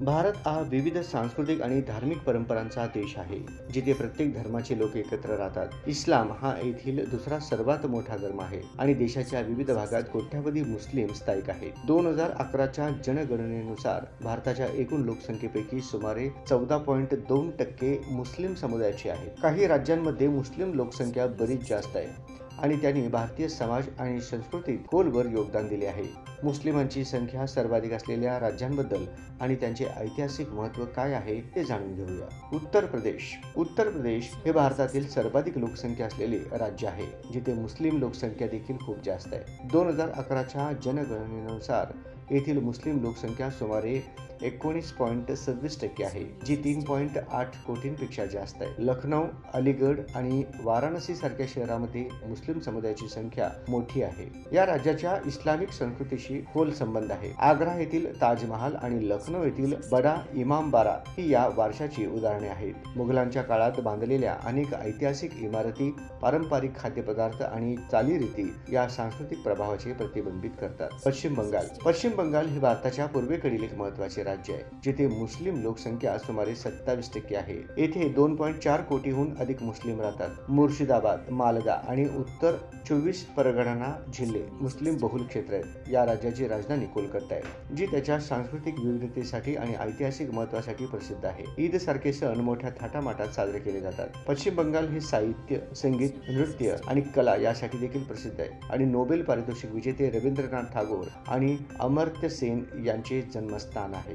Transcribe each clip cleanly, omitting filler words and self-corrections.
भारत हा विविध सांस्कृतिक आणि धार्मिक परंपरांचा देश आहे, जिथे प्रत्येक धर्माचे लोक एकत्र राहतात। इस्लाम हा येथील दुसरा सर्वात मोठा धर्म आहे आणि देशाच्या विविध भागात कोट्यावधी मुस्लिम स्थायिक आहेत। 2011च्या जनगणनेनुसार भारताच्या एकूण लोकसंख्येपैकी सुमारे 14.2% मुस्लिम समुदायाची आहे। काही राज्यांमध्ये मुस्लिम लोकसंख्या बरीच जास्त आहे आणि त्यांनी भारतीय समाज आणि संस्कृतीत खोलवर योगदान दिले आहे। मुस्लिमांची संख्या सर्वाधिक असलेल्या राज्यांबद्दल आणि त्यांचे ऐतिहासिक महत्त्व काय आहे ते जाणून घेऊया। उत्तर प्रदेश हे भारतातील सर्वाधिक लोकसंख्या असलेले राज्य आहे, जिथे मुस्लिम लोकसंख्या देखील खूप जास्त आहे। 2011च्या जनगणनेनुसार येथील मुस्लिम लोकसंख्या सुमारे 19.26% आहे, जी 3.8 कोटींपेक्षा जास्त आहे। लखनौ, अलीगढ आणि वाराणसी सारख्या शहरांमध्ये मुस्लिम समुदायाची संख्या मोठी आहे। या राज्याच्या इस्लामिक संस्कृतीशी खोल संबंध आहे। आग्रा येथील ताजमहाल आणि लखनौ येथील बडा इमामबारा ही या वारशाची उदाहरणे आहेत। मुघलांच्या काळात बांधलेल्या अनेक ऐतिहासिक इमारती, पारंपरिक खाद्यपदार्थ आणि चालीरीती या सांस्कृतिक प्रभावाचे प्रतिबिंबित करतात। पश्चिम बंगाल हे भारताच्या पूर्वेकडील एक महत्त्वाचे राज्य आहे, जिथे मुस्लिम लोकसंख्या सुमारे 27% आहे। येथे 2.4 कोटीहून अधिक मुस्लिम राहतात। मुर्शिदाबाद, मालदा आणि उत्तर 24 परगणा जिल्हे मुस्लिम बहुल क्षेत्र आहेत। या राज्याची राजधानी कोलकाता आहे, जी त्याच्या सांस्कृतिक विविधतेसाठी आणि ऐतिहासिक महत्त्वासाठी प्रसिद्ध आहे। ईद सारखे सण मोठ्या थाटामाटात साजरे केले जातात। पश्चिम बंगाल हे साहित्य, संगीत, नृत्य आणि कला यासाठी देखील प्रसिद्ध आहे आणि नोबेल पारितोषिक विजेते रवींद्रनाथ टागोर आणि अमर्त्य सेन यांचे जन्मस्थान आहे।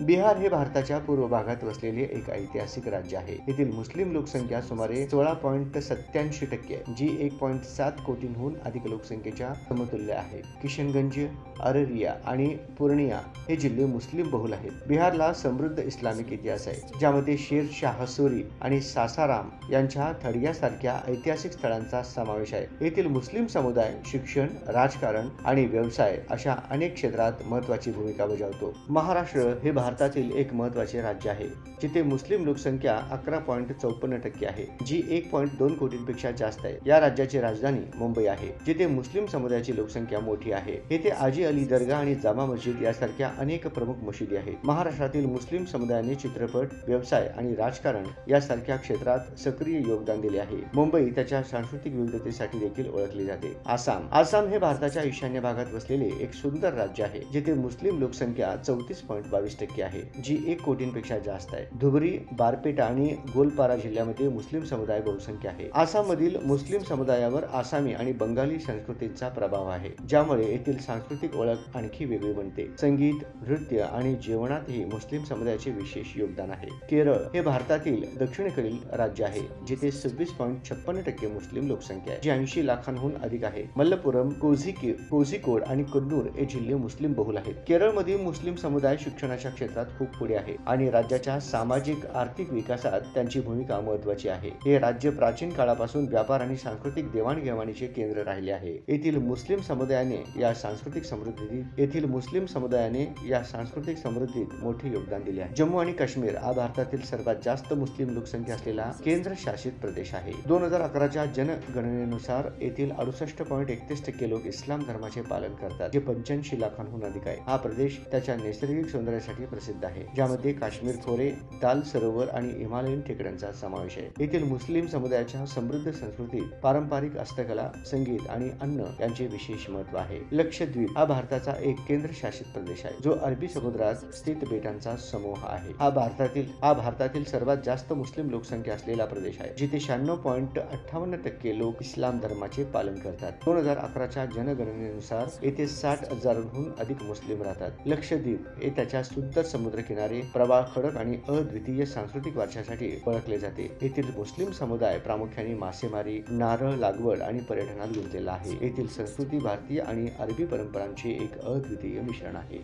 बिहार हे भारताच्या पूर्व भागात वसलेले एक ऐतिहासिक राज्य आहे। येथील मुस्लिम लोकसंख्या सुमारे 16.87% आहे, जी 1.7 कोटींहून अधिक लोकसंख्येच्या समतुल्य आहे। किशनगंज, अररिया आणि पूर्णिया हे जिल्हे मुस्लिम बहुल आहेत। बिहारला समृद्ध इस्लामिक इतिहास आहे, ज्यामध्ये शेर शाह सूरी आणि सासाराम यांच्या थडियासारख्या ऐतिहासिक स्थळांचा समावेश आहे। येथील मुस्लिम समुदाय शिक्षण, राजकारण आणि व्यवसाय अशा अनेक क्षेत्रात महत्त्वाची भूमिका बजावतो। महाराष्ट्र हे भारतातील एक महत्त्वाचे राज्य आहे, जिथे मुस्लिम लोकसंख्या 11.54% आहे, जी 1.2 कोटींपेक्षा जास्त आहे। या राज्याची राजधानी मुंबई आहे, जिथे मुस्लिम समुदायाची लोकसंख्या मोठी आहे। येथे आजी अली दर्गा आणि जामा मस्जिद यासारख्या अनेक प्रमुख मशिदी आहेत। महाराष्ट्रातील मुस्लिम समुदायाने चित्रपट, व्यवसाय आणि राजकारण यासारख्या क्षेत्रात सक्रिय योगदान दिले आहे। मुंबई त्याच्या सांस्कृतिक विविधतेसाठी देखील ओळखली जाते। आसाम हे भारताच्या ईशान्य भागात वसलेले एक सुंदर राज्य आहे, जिथे मुस्लिम लोकसंख्या 34.22% आहे, जी 1 कोटींपेक्षा जास्त आहे। धुबरी, बारपेटा आणि गोलपारा जिल्ह्यामध्ये मुस्लिम समुदाय बहुसंख्य आहे। आसाममधील मुस्लिम समुदायावर आसामी आणि बंगाली संस्कृतीचा प्रभाव आहे, ज्यामुळे येथील सांस्कृतिक ओळख आणखी वेगळी बनते। संगीत, नृत्य आणि जेवणातही मुस्लिम समुदायाचे विशेष योगदान आहे। केरळ हे भारतातील दक्षिणेकडील राज्य आहे, जिथे 26.56% मुस्लिम लोकसंख्या आहे, जी 80 लाखांहून अधिक आहे। मलप्पुरम, कोझिकोड आणि कन्नूर हे जिल्हे मुस्लिम बहुल आहेत। केरळमध्ये मुस्लिम समुदाय शिक्षणाच्या क्षेत्रात खूप पुढे आहे आणि राज्याच्या सामाजिक आर्थिक विकासात त्यांची भूमिका महत्त्वाची आहे। हे राज्य प्राचीन काळापासून व्यापार आणि सांस्कृतिक देवाणघेवाणीचे केंद्र राहिले आहे। येथील मुस्लिम समुदायाने या सांस्कृतिक समृद्धीत मोठे योगदान दिले आहे। जम्मू आणि काश्मीर हा भारतातील सर्वात जास्त मुस्लिम लोकसंख्या असलेला केंद्रशासित प्रदेश आहे। 2011च्या जनगणनेनुसार येथील 68.31% लोक इस्लाम धर्माचे पालन करतात, जे 85 लाखांहून अधिक आहे। हा प्रदेश त्याच्या नैसर्गिक सौंदर्यासाठी प्रसिद्ध आहे, ज्यामध्ये काश्मीर खोरे, दाल सरोवर आणि हिमालयन टेकड्यांचा समावेश आहे। येथील मुस्लिम समुदायाच्या समृद्ध संस्कृतीत पारंपरिक हस्तकला, संगीत आणि अन्न यांचे विशेष महत्त्व आहे। लक्षद्वीप हा भारताचा एक केंद्रशासित प्रदेश आहे, जो अरबी समुद्रात स्थित बेटांचा समूह आहे। हा भारतातील सर्वात जास्त मुस्लिम लोकसंख्या असलेला प्रदेश आहे, जिथे 96.58% लोक इस्लाम धर्माचे पालन करतात। 2011च्या जनगणनेनुसार येथे 60,000हून अधिक मुस्लिम राहतात। लक्षद्वीप हे त्याच्या सुंदर समुद्रकिनारे, प्रवाळ खडक आणि अद्वितीय सांस्कृतिक वारशासाठी ओळखले जाते। येथील मुस्लिम समुदाय प्रामुख्याने मासेमारी, नारळ लागवड आणि पर्यटनात गुंतलेला आहे। येथील संस्कृती भारतीय आणि अरबी परंपरांचे एक अद्वितीय मिश्रण आहे।